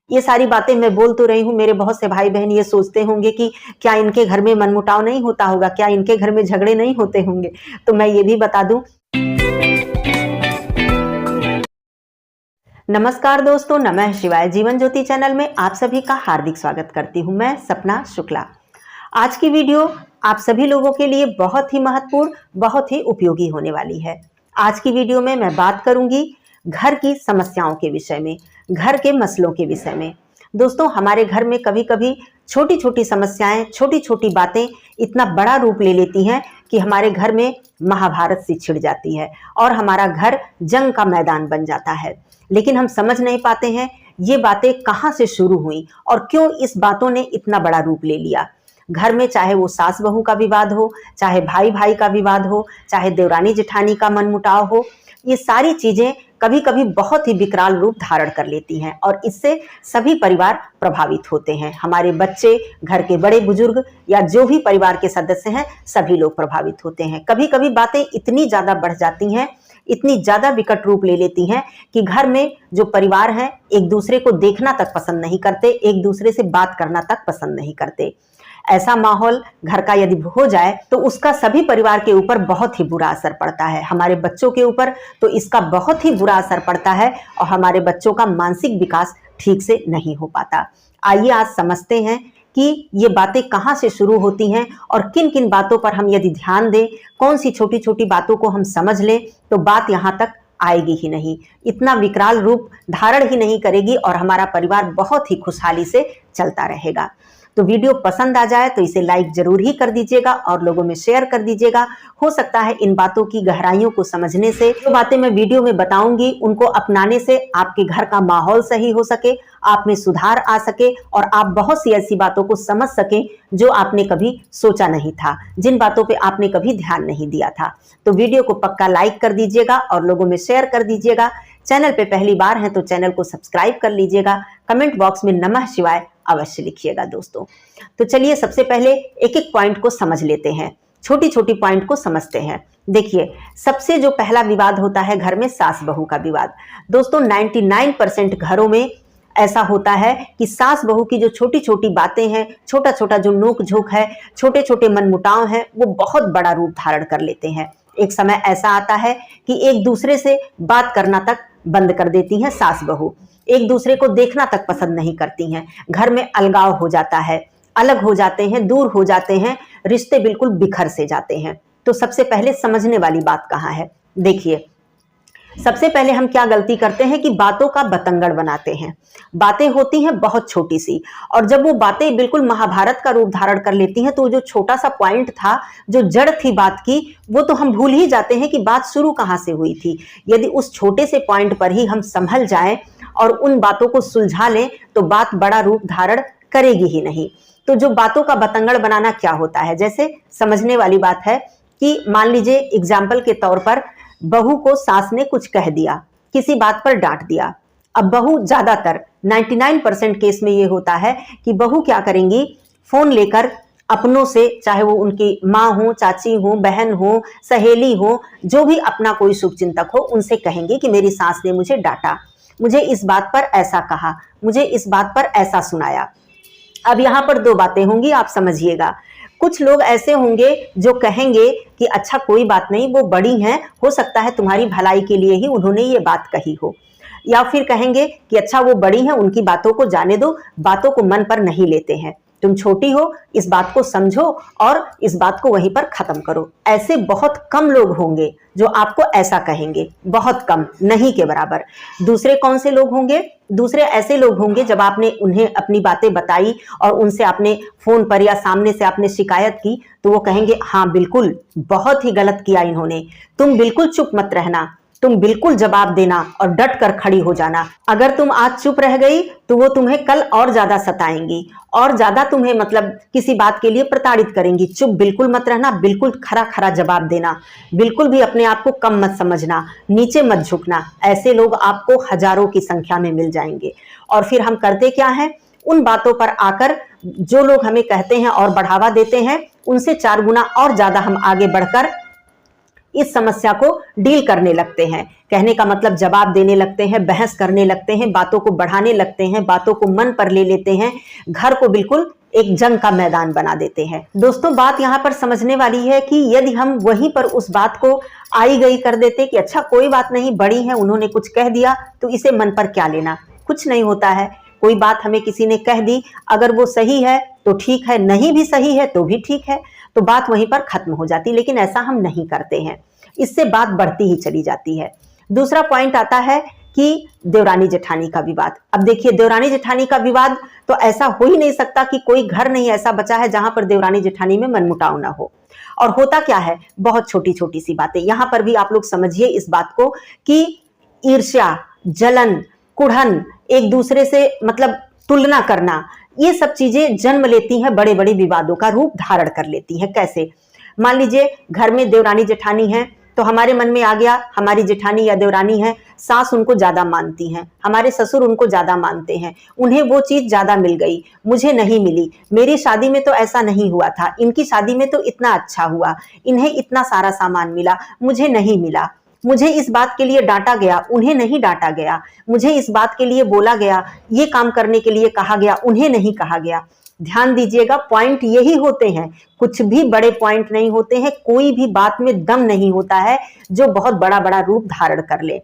ये सारी बातें मैं बोल तो रही हूँ, मेरे बहुत से भाई बहन ये सोचते होंगे कि क्या इनके घर में मनमुटाव नहीं होता होगा, क्या इनके घर में झगड़े नहीं होते होंगे। तो मैं ये भी बता दूं। नमस्कार दोस्तों, नमः शिवाय। जीवन ज्योति चैनल में आप सभी का हार्दिक स्वागत करती हूँ। मैं सपना शुक्ला। आज की वीडियो आप सभी लोगों के लिए बहुत ही महत्वपूर्ण, बहुत ही उपयोगी होने वाली है। आज की वीडियो में मैं बात करूंगी घर की समस्याओं के विषय में, घर के मसलों के विषय में। दोस्तों, हमारे घर में कभी कभी छोटी छोटी समस्याएं, छोटी छोटी बातें इतना बड़ा रूप ले लेती हैं कि हमारे घर में महाभारत सी छिड़ जाती है और हमारा घर जंग का मैदान बन जाता है। लेकिन हम समझ नहीं पाते हैं ये बातें कहाँ से शुरू हुई और क्यों इस बातों ने इतना बड़ा रूप ले लिया। घर में चाहे वो सास बहू का विवाद हो, चाहे भाई भाई का विवाद हो, चाहे देवरानी जेठानी का मनमुटाव हो, ये सारी चीजें कभी कभी बहुत ही विकराल रूप धारण कर लेती हैं और इससे सभी परिवार प्रभावित होते हैं। हमारे बच्चे, घर के बड़े बुजुर्ग या जो भी परिवार के सदस्य हैं, सभी लोग प्रभावित होते हैं। कभी कभी बातें इतनी ज्यादा बढ़ जाती हैं, इतनी ज्यादा विकट रूप ले लेती हैं कि घर में जो परिवार हैं एक दूसरे को देखना तक पसंद नहीं करते, एक दूसरे से बात करना तक पसंद नहीं करते। ऐसा माहौल घर का यदि हो जाए तो उसका सभी परिवार के ऊपर बहुत ही बुरा असर पड़ता है। हमारे बच्चों के ऊपर तो इसका बहुत ही बुरा असर पड़ता है और हमारे बच्चों का मानसिक विकास ठीक से नहीं हो पाता। आइए आज समझते हैं कि ये बातें कहाँ से शुरू होती हैं और किन किन बातों पर हम यदि ध्यान दें, कौन सी छोटी छोटी बातों को हम समझ लें तो बात यहाँ तक आएगी ही नहीं, इतना विकराल रूप धारण ही नहीं करेगी और हमारा परिवार बहुत ही खुशहाली से चलता रहेगा। तो वीडियो पसंद आ जाए तो इसे लाइक जरूर ही कर दीजिएगा और लोगों में शेयर कर दीजिएगा। हो सकता है इन बातों की गहराइयों को समझने से, जो बातें मैं वीडियो में बताऊंगी उनको अपनाने से आपके घर का माहौल सही हो सके, आप में सुधार आ सके और आप बहुत सी ऐसी बातों को समझ सकें जो आपने कभी सोचा नहीं था, जिन बातों पे आपने कभी ध्यान नहीं दिया था। तो वीडियो को पक्का लाइक कर दीजिएगा और लोगों में शेयर कर दीजिएगा। चैनल पे पहली बार हैं तो चैनल को सब्सक्राइब कर लीजिएगा। कमेंट बॉक्स में नमः शिवाय अवश्य लिखिएगा दोस्तों। तो चलिए सबसे पहले एक एक पॉइंट को समझ लेते हैं, छोटी छोटी पॉइंट को समझते हैं। देखिए, सबसे जो पहला विवाद होता है घर में सास बहू का विवाद। दोस्तों 99% घरों में ऐसा होता है कि सास बहू की जो छोटी छोटी बातें हैं, छोटा छोटा जो नोक झोंक है, छोटे छोटे मनमुटाव हैं, वो बहुत बड़ा रूप धारण कर लेते हैं। एक समय ऐसा आता है कि एक दूसरे से बात करना तक बंद कर देती हैं सास बहू, एक दूसरे को देखना तक पसंद नहीं करती हैं। घर में अलगाव हो जाता है, अलग हो जाते हैं, दूर हो जाते हैं, रिश्ते बिल्कुल बिखर से जाते हैं। तो सबसे पहले समझने वाली बात कहाँ है? देखिए, सबसे पहले हम क्या गलती करते हैं कि बातों का बतंगड़ बनाते हैं। बातें होती हैं बहुत छोटी सी और जब वो बातें बिल्कुल महाभारत का रूप धारण कर लेती हैं तो जो छोटा सा पॉइंट था, जो जड़ थी बात की, वो तो हम भूल ही जाते हैं कि बात शुरू कहाँ से हुई थी। यदि उस छोटे से पॉइंट पर ही हम संभल जाएं और उन बातों को सुलझा लें तो बात बड़ा रूप धारण करेगी ही नहीं। तो जो बातों का बतंगड़ बनाना क्या होता है, जैसे समझने वाली बात है कि मान लीजिए एग्जाम्पल के तौर पर बहू को सास ने कुछ कह दिया, किसी बात पर डांट दिया। अब बहू ज्यादातर 99% केस में ये होता है कि बहू क्या करेंगी, फोन लेकर अपनों से, चाहे वो उनकी माँ हो, चाची हो, बहन हो, सहेली हो, जो भी अपना कोई शुभचिंतक हो, उनसे कहेंगे कि मेरी सास ने मुझे डांटा, मुझे इस बात पर ऐसा कहा, मुझे इस बात पर ऐसा सुनाया। अब यहाँ पर दो बातें होंगी, आप समझिएगा। कुछ लोग ऐसे होंगे जो कहेंगे कि अच्छा कोई बात नहीं, वो बड़ी हैं, हो सकता है तुम्हारी भलाई के लिए ही उन्होंने ये बात कही हो। या फिर कहेंगे कि अच्छा वो बड़ी हैं, उनकी बातों को जाने दो, बातों को मन पर नहीं लेते हैं, तुम छोटी हो, इस बात को समझो और इस बात को वहीं पर खत्म करो। ऐसे बहुत कम लोग होंगे जो आपको ऐसा कहेंगे, बहुत कम, नहीं के बराबर। दूसरे कौन से लोग होंगे? दूसरे ऐसे लोग होंगे जब आपने उन्हें अपनी बातें बताई और उनसे आपने फोन पर या सामने से आपने शिकायत की तो वो कहेंगे हाँ बिल्कुल, बहुत ही गलत किया इन्होंने, तुम बिल्कुल चुप मत रहना, तुम बिल्कुल जवाब देना और डट कर खड़ी हो जाना। अगर तुम आज चुप रह गई तो वो तुम्हें कल और ज्यादा सताएंगी और ज्यादा तुम्हें मतलब किसी बात के लिए प्रताड़ित करेंगी। चुप बिल्कुल मत रहना, बिल्कुल खरा खरा जवाब देना, बिल्कुल भी अपने आप को कम मत समझना, नीचे मत झुकना। ऐसे लोग आपको हजारों की संख्या में मिल जाएंगे। और फिर हम करते क्या है, उन बातों पर आकर जो लोग हमें कहते हैं और बढ़ावा देते हैं, उनसे 4 गुना और ज्यादा हम आगे बढ़कर इस समस्या को डील करने लगते हैं। कहने का मतलब जवाब देने लगते हैं, बहस करने लगते हैं, बातों को बढ़ाने लगते हैं, बातों को मन पर ले लेते हैं, घर को बिल्कुल एक जंग का मैदान बना देते हैं। दोस्तों, बात यहाँ पर समझने वाली है कि यदि हम वहीं पर उस बात को आई गई कर देते कि अच्छा कोई बात नहीं, बड़ी है, उन्होंने कुछ कह दिया तो इसे मन पर क्या लेना, कुछ नहीं होता है। कोई बात हमें किसी ने कह दी, अगर वो सही है तो ठीक है, नहीं भी सही है तो भी ठीक है, तो बात वहीं पर खत्म हो जाती। लेकिन ऐसा हम नहीं करते हैं, इससे बात बढ़ती ही चली जाती है। दूसरा पॉइंट आता है कि देवरानी जेठानी का विवाद। अब देखिए, देवरानी जेठानी का विवाद तो ऐसा हो ही नहीं सकता कि कोई घर नहीं ऐसा बचा है जहां पर देवरानी जेठानी में मनमुटाव ना हो। और होता क्या है, बहुत छोटी छोटी सी बातें। यहां पर भी आप लोग समझिए इस बात को कि ईर्ष्या, जलन, कुढ़न, एक दूसरे से मतलब तुलना करना, ये सब चीजें जन्म लेती हैं, बड़े बड़े विवादों का रूप धारण कर लेती हैं। कैसे? मान लीजिए घर में देवरानी जेठानी है तो हमारे मन में आ गया हमारी जेठानी या देवरानी है, सास उनको ज्यादा मानती हैं, हमारे ससुर उनको ज्यादा मानते हैं, उन्हें वो चीज ज्यादा मिल गई, मुझे नहीं मिली, मेरी शादी में तो ऐसा नहीं हुआ था, इनकी शादी में तो इतना अच्छा हुआ, इन्हें इतना सारा सामान मिला, मुझे नहीं मिला, मुझे इस बात के लिए डांटा गया, उन्हें नहीं डांटा गया, मुझे इस बात के लिए बोला गया, ये काम करने के लिए कहा गया, उन्हें नहीं कहा गया। ध्यान दीजिएगा, पॉइंट यही होते हैं, कुछ भी बड़े पॉइंट नहीं होते हैं, कोई भी बात में दम नहीं होता है जो बहुत बड़ा बड़ा रूप धारण कर ले।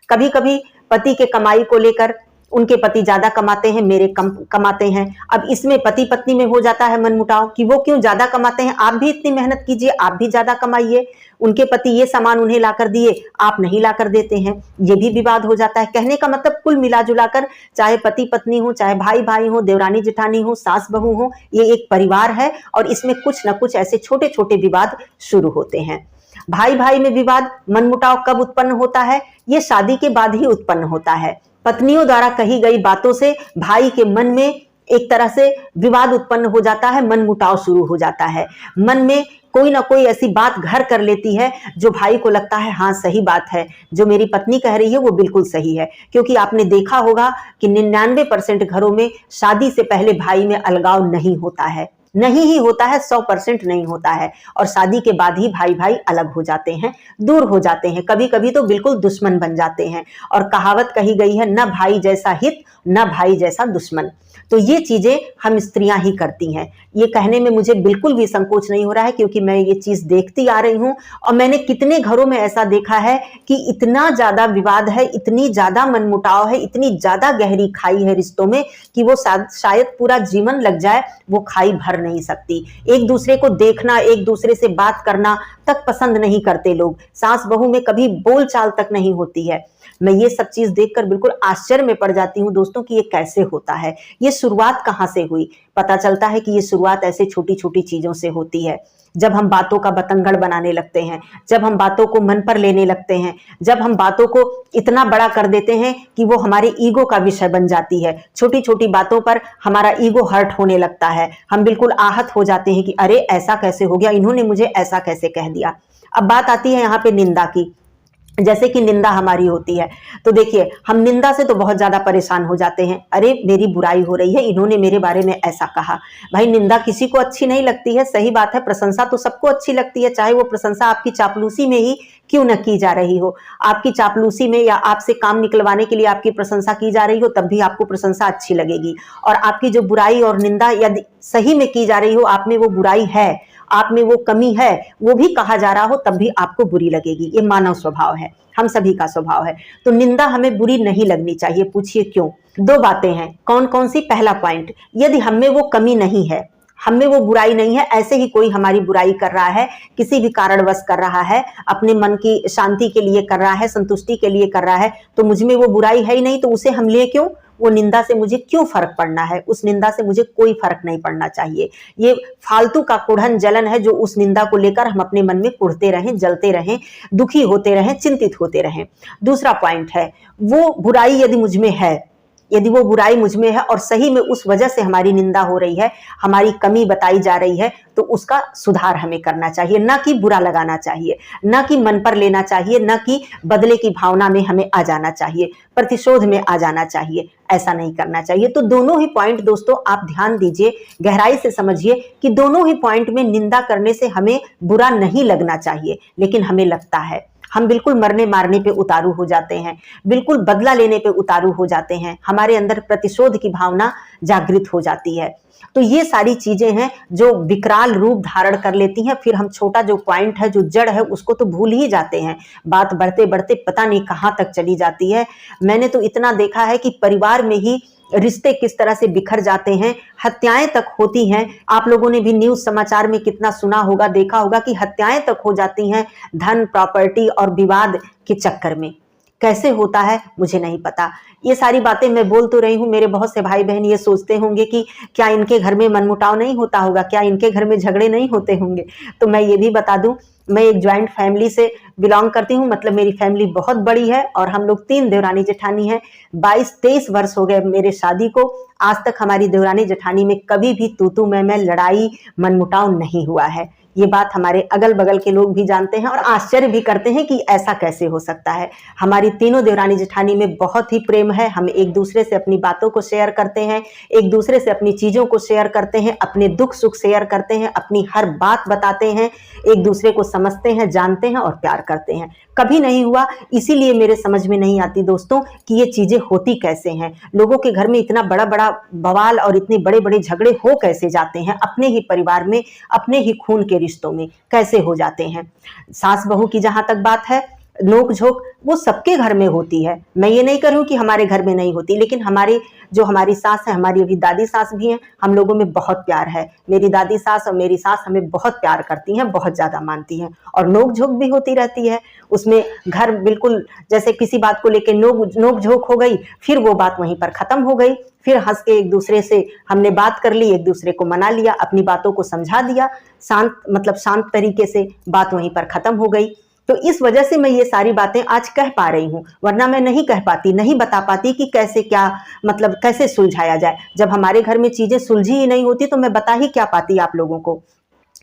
कभी कभी पति के कमाई को लेकर, उनके पति ज्यादा कमाते हैं, मेरे कम कमाते हैं, अब इसमें पति पत्नी में हो जाता है मनमुटाव कि वो क्यों ज्यादा कमाते हैं, आप भी इतनी मेहनत कीजिए, आप भी ज्यादा कमाइए, उनके पति ये सामान उन्हें लाकर दिए, आप नहीं लाकर देते हैं, ये भी विवाद हो जाता है। कहने का मतलब कुल मिला जुला कर, चाहे पति पत्नी हो, चाहे भाई भाई हो, देवरानी जेठानी हो, सास बहू हो, ये एक परिवार है और इसमें कुछ न कुछ ऐसे छोटे छोटे विवाद शुरू होते हैं। भाई भाई में विवाद, मनमुटाव कब उत्पन्न होता है? ये शादी के बाद ही उत्पन्न होता है। पत्नियों द्वारा कही गई बातों से भाई के मन में एक तरह से विवाद उत्पन्न हो जाता है, मनमुटाव शुरू हो जाता है। मन में कोई ना कोई ऐसी बात घर कर लेती है जो भाई को लगता है हाँ सही बात है, जो मेरी पत्नी कह रही है वो बिल्कुल सही है। क्योंकि आपने देखा होगा कि 99% घरों में शादी से पहले भाई में अलगाव नहीं होता है, नहीं ही होता है, 100% नहीं होता है, और शादी के बाद ही भाई भाई अलग हो जाते हैं, दूर हो जाते हैं, कभी कभी तो बिल्कुल दुश्मन बन जाते हैं। और कहावत कही गई है, न भाई जैसा हित न भाई जैसा दुश्मन। तो ये चीजें हम स्त्रियां ही करती हैं। ये कहने में मुझे बिल्कुल भी संकोच नहीं हो रहा है क्योंकि मैं ये चीज देखती आ रही हूं और मैंने कितने घरों में ऐसा देखा है कि इतना ज्यादा विवाद है, इतनी ज्यादा मनमुटाव है, इतनी ज्यादा गहरी खाई है रिश्तों में कि वो शायद पूरा जीवन लग जाए वो खाई भर नहीं सकती। एक दूसरे को देखना, एक दूसरे से बात करना तक पसंद नहीं करते लोग, सास बहू में कभी बोल चाल तक नहीं होती है। मैं ये सब चीज देखकर बिल्कुल आश्चर्य में पड़ जाती हूँ दोस्तों कि ये कैसे होता है, ये शुरुआत कहाँ से हुई। पता चलता है कि ये शुरुआत ऐसे छोटी छोटी चीजों से होती है। जब हम बातों का बतंगड़ बनाने लगते हैं, जब हम बातों को मन पर लेने लगते हैं, जब हम बातों को इतना बड़ा कर देते हैं कि वो हमारे ईगो का विषय बन जाती है। छोटी छोटी बातों पर हमारा ईगो हर्ट होने लगता है, हम बिल्कुल आहत हो जाते हैं कि अरे ऐसा कैसे हो गया, इन्होंने मुझे ऐसा कैसे कह दिया। अब बात आती है यहाँ पे निंदा की। जैसे कि निंदा हमारी होती है तो देखिए, हम निंदा से तो बहुत ज्यादा परेशान हो जाते हैं, अरे मेरी बुराई हो रही है, इन्होंने मेरे बारे में ऐसा कहा। भाई निंदा किसी को अच्छी नहीं लगती है, सही बात है, प्रशंसा तो सबको अच्छी लगती है, चाहे वो प्रशंसा आपकी चापलूसी में ही क्यों न की जा रही हो। आपकी चापलूसी में या आपसे काम निकलवाने के लिए आपकी प्रशंसा की जा रही हो तब भी आपको प्रशंसा अच्छी लगेगी, और आपकी जो बुराई और निंदा यदि सही में की जा रही हो, आप में वो बुराई है, आप में वो कमी है, वो भी कहा जा रहा हो तब भी आपको बुरी लगेगी। ये मानव स्वभाव है, हम सभी का स्वभाव है। तो निंदा हमें बुरी नहीं लगनी चाहिए। पूछिए क्यों? दो बातें हैं। कौन कौन सी? पहला पॉइंट, यदि हम में वो कमी नहीं है, हम में वो बुराई नहीं है, ऐसे ही कोई हमारी बुराई कर रहा है, किसी भी कारणवश कर रहा है, अपने मन की शांति के लिए कर रहा है, संतुष्टि के लिए कर रहा है, तो मुझ में वो बुराई है ही नहीं, तो उसे हम ले क्यों? वो निंदा से मुझे क्यों फर्क पड़ना है? उस निंदा से मुझे कोई फर्क नहीं पड़ना चाहिए। ये फालतू का कुढ़न जलन है जो उस निंदा को लेकर हम अपने मन में कुढ़ते रहें, जलते रहें, दुखी होते रहें, चिंतित होते रहें। दूसरा पॉइंट है, वो बुराई यदि मुझ में है, यदि वो बुराई मुझ में है और सही में उस वजह से हमारी निंदा हो रही है, हमारी कमी बताई जा रही है, तो उसका सुधार हमें करना चाहिए, ना कि बुरा लगाना चाहिए, ना कि मन पर लेना चाहिए, ना कि बदले की भावना में हमें आ जाना चाहिए, प्रतिशोध में आ जाना चाहिए। ऐसा नहीं करना चाहिए। तो दोनों ही पॉइंट दोस्तों आप ध्यान दीजिए, गहराई से समझिए कि दोनों ही पॉइंट में निंदा करने से हमें बुरा नहीं लगना चाहिए, लेकिन हमें लगता है। हम बिल्कुल मरने मारने पे उतारू हो जाते हैं, बिल्कुल बदला लेने पे उतारू हो जाते हैं, हमारे अंदर प्रतिशोध की भावना जागृत हो जाती है। तो ये सारी चीजें हैं जो विकराल रूप धारण कर लेती हैं। फिर हम छोटा जो पॉइंट है, जो जड़ है, उसको तो भूल ही जाते हैं। बात बढ़ते बढ़ते पता नहीं कहाँ तक चली जाती है। मैंने तो इतना देखा है कि परिवार में ही रिश्ते किस तरह से बिखर जाते हैं, हत्याएं तक होती हैं। आप लोगों ने भी न्यूज समाचार में कितना सुना होगा, देखा होगा कि हत्याएं तक हो जाती हैं धन, प्रॉपर्टी और विवाद के चक्कर में। कैसे होता है मुझे नहीं पता। ये सारी बातें मैं बोल तो रही हूँ, मेरे बहुत से भाई बहन ये सोचते होंगे कि क्या इनके घर में मनमुटाव नहीं होता होगा, क्या इनके घर में झगड़े नहीं होते होंगे। तो मैं ये भी बता दूं, मैं एक ज्वाइंट फैमिली से बिलोंग करती हूँ, मतलब मेरी फैमिली बहुत बड़ी है और हम लोग 3 देवरानी जेठानी हैं। 22-23 वर्ष हो गए मेरे शादी को। आज तक हमारी देवरानी जेठानी में कभी भी तू मैं लड़ाई मनमुटाव नहीं हुआ है। ये बात हमारे अगल बगल के लोग भी जानते हैं और आश्चर्य भी करते हैं कि ऐसा कैसे हो सकता है। हमारी तीनों देवरानी जेठानी में बहुत ही प्रेम है। हम एक दूसरे से अपनी बातों को शेयर करते हैं, एक दूसरे से अपनी चीज़ों को शेयर करते हैं, अपने दुख सुख शेयर करते हैं, अपनी हर बात बताते हैं, एक दूसरे को समझते हैं, जानते हैं और प्यार करते हैं। कभी नहीं हुआ, इसीलिए मेरे समझ में नहीं आती दोस्तों कि ये चीज़ें होती कैसे हैं। लोगों के घर में इतना बड़ा बड़ा बवाल और इतने बड़े बड़े झगड़े हो कैसे जाते हैं, अपने ही परिवार में, अपने ही खून के रिश्तों में कैसे हो जाते हैं। सास बहू की जहां तक बात है, नोक झोंक वो सबके घर में होती है। मैं ये नहीं करूं कि हमारे घर में नहीं होती, लेकिन हमारी सास है, हमारी अभी दादी सास भी हैं, हम लोगों में बहुत प्यार है। मेरी दादी सास और मेरी सास हमें बहुत प्यार करती हैं, बहुत ज्यादा मानती हैं और नोक झोंक भी होती रहती है। उसमें घर बिल्कुल जैसे किसी बात को लेकर नोक झोंक हो गई, फिर वो बात वहीं पर खत्म हो गई। फिर हंस के एक दूसरे से हमने बात कर ली, एक दूसरे को मना लिया, अपनी बातों को समझा दिया, शांत तरीके से बात वहीं पर खत्म हो गई। तो इस वजह से मैं ये सारी बातें आज कह पा रही हूँ, वरना मैं नहीं कह पाती, नहीं बता पाती कि कैसे क्या मतलब कैसे सुलझाया जाए। जब हमारे घर में चीजें सुलझी ही नहीं होती तो मैं बता ही क्या पाती आप लोगों को।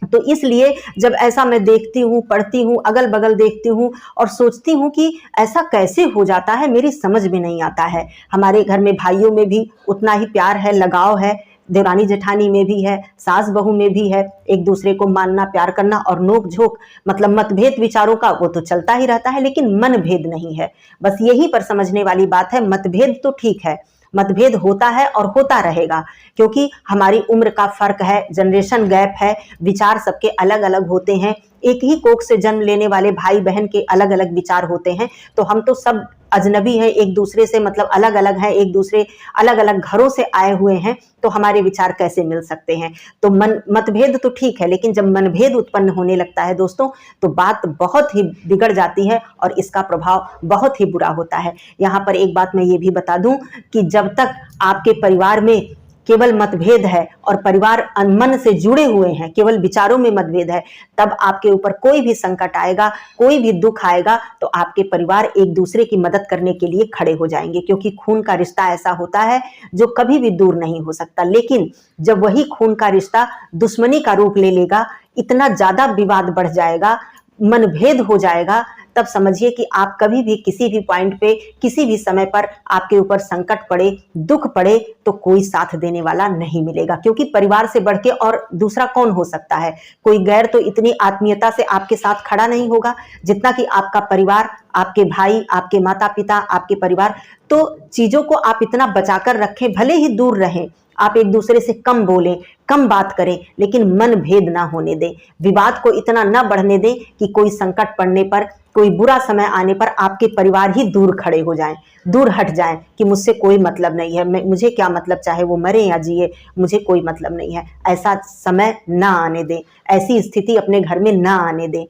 तो इसलिए जब ऐसा मैं देखती हूँ, पढ़ती हूँ, अगल बगल देखती हूँ और सोचती हूँ कि ऐसा कैसे हो जाता है, मेरी समझ में नहीं आता है। हमारे घर में भाइयों में भी उतना ही प्यार है, लगाव है, देवरानी जेठानी में भी है, सास बहू में भी है, एक दूसरे को मानना, प्यार करना। और नोक झोंक मतलब मतभेद विचारों का वो तो चलता ही रहता है, लेकिन मन भेद नहीं है। बस यही पर समझने वाली बात है। मतभेद तो ठीक है, मतभेद होता है और होता रहेगा, क्योंकि हमारी उम्र का फर्क है, जनरेशन गैप है, विचार सबके अलग अलग होते हैं। एक ही कोख से जन्म लेने वाले भाई बहन के अलग अलग विचार होते हैं। तो हम तो सब अजनबी हैं एक दूसरे से, मतलब अलग अलग हैं, एक दूसरे अलग अलग घरों से आए हुए हैं, तो हमारे विचार कैसे मिल सकते हैं। तो मतभेद तो ठीक है, लेकिन जब मनभेद उत्पन्न होने लगता है दोस्तों, तो बात बहुत ही बिगड़ जाती है और इसका प्रभाव बहुत ही बुरा होता है। यहाँ पर एक बात मैं ये भी बता दूं कि जब तक आपके परिवार में केवल मतभेद है और परिवार मन से जुड़े हुए हैं, केवल विचारों में मतभेद है, तब आपके ऊपर कोई भी संकट आएगा, कोई भी दुख आएगा, तो आपके परिवार एक दूसरे की मदद करने के लिए खड़े हो जाएंगे, क्योंकि खून का रिश्ता ऐसा होता है जो कभी भी दूर नहीं हो सकता। लेकिन जब वही खून का रिश्ता दुश्मनी का रूप ले लेगा, इतना ज्यादा विवाद बढ़ जाएगा, मनभेद हो जाएगा, तब समझिए कि आप कभी भी किसी भी पॉइंट पे, किसी भी समय पर आपके ऊपर संकट पड़े, दुख पड़े, तो कोई साथ देने वाला नहीं मिलेगा। क्योंकि परिवार से बढ़ के और दूसरा कौन हो सकता है। कोई गैर तो इतनी आत्मीयता से आपके साथ खड़ा नहीं होगा जितना कि आपका परिवार, आपके भाई, आपके माता पिता, आपके परिवार। तो चीजों को आप इतना बचाकर रखें, भले ही दूर रहें, आप एक दूसरे से कम बोलें, कम बात करें, लेकिन मन भेद ना होने दें, विवाद को इतना ना बढ़ने दें कि कोई संकट पड़ने पर, कोई बुरा समय आने पर आपके परिवार ही दूर खड़े हो जाएं, दूर हट जाएं कि मुझसे कोई मतलब नहीं है, मुझे क्या मतलब, चाहे वो मरे या जिए, मुझे कोई मतलब नहीं है। ऐसा समय ना आने दें, ऐसी स्थिति अपने घर में ना आने दें।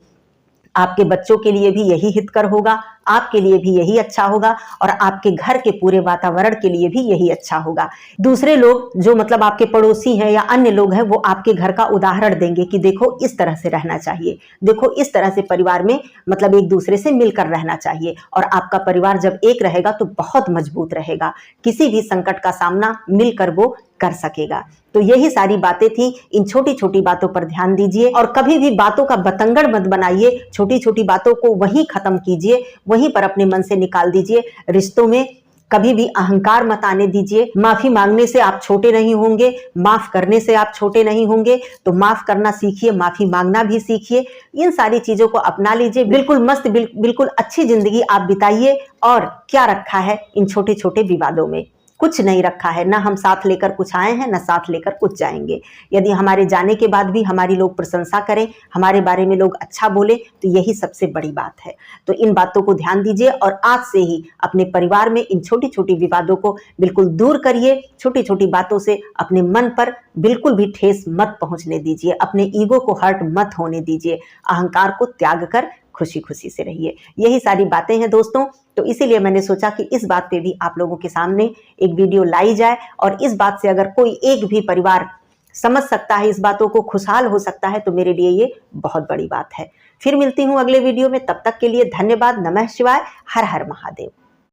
आपके बच्चों के लिए भी यही हितकर होगा, आपके लिए भी यही अच्छा होगा और आपके घर के पूरे वातावरण के लिए भी यही अच्छा होगा। दूसरे लोग जो मतलब आपके पड़ोसी हैं या अन्य लोग हैं, वो आपके घर का उदाहरण देंगे कि देखो इस तरह से रहना चाहिए, देखो इस तरह से परिवार में मतलब एक दूसरे से मिलकर रहना चाहिए। और आपका परिवार जब एक रहेगा तो बहुत मजबूत रहेगा, किसी भी संकट का सामना मिलकर वो कर सकेगा। तो यही सारी बातें थी। इन छोटी छोटी बातों पर ध्यान दीजिए और कभी भी बातों का बतंगड़ मत बनाइए। छोटी छोटी बातों को वहीं खत्म कीजिए, वहीं पर अपने मन से निकाल दीजिए। रिश्तों में कभी भी अहंकार मत आने दीजिए। माफी मांगने से आप छोटे नहीं होंगे, माफ करने से आप छोटे नहीं होंगे। तो माफ करना सीखिए, माफी मांगना भी सीखिए। इन सारी चीजों को अपना लीजिए। बिल्कुल मस्त, बिल्कुल अच्छी जिंदगी आप बिताइए। और क्या रखा है इन छोटे छोटे विवादों में? कुछ नहीं रखा है। ना हम साथ लेकर कुछ आए हैं, ना साथ लेकर कुछ जाएंगे। यदि हमारे जाने के बाद भी हमारी लोग प्रशंसा करें, हमारे बारे में लोग अच्छा बोले, तो यही सबसे बड़ी बात है। तो इन बातों को ध्यान दीजिए और आज से ही अपने परिवार में इन छोटी छोटी विवादों को बिल्कुल दूर करिए। छोटी छोटी बातों से अपने मन पर बिल्कुल भी ठेस मत पहुंचने दीजिए, अपने ईगो को हर्ट मत होने दीजिए। अहंकार को त्याग कर खुशी खुशी से रहिए। यही सारी बातें हैं दोस्तों। तो इसीलिए मैंने सोचा कि इस बात पे भी आप लोगों के सामने एक वीडियो लाई जाए और इस बात से अगर कोई एक भी परिवार समझ सकता है, इस बातों को खुशहाल हो सकता है, तो मेरे लिए ये बहुत बड़ी बात है। फिर मिलती हूँ अगले वीडियो में। तब तक के लिए धन्यवाद। नमः शिवाय। हर हर महादेव।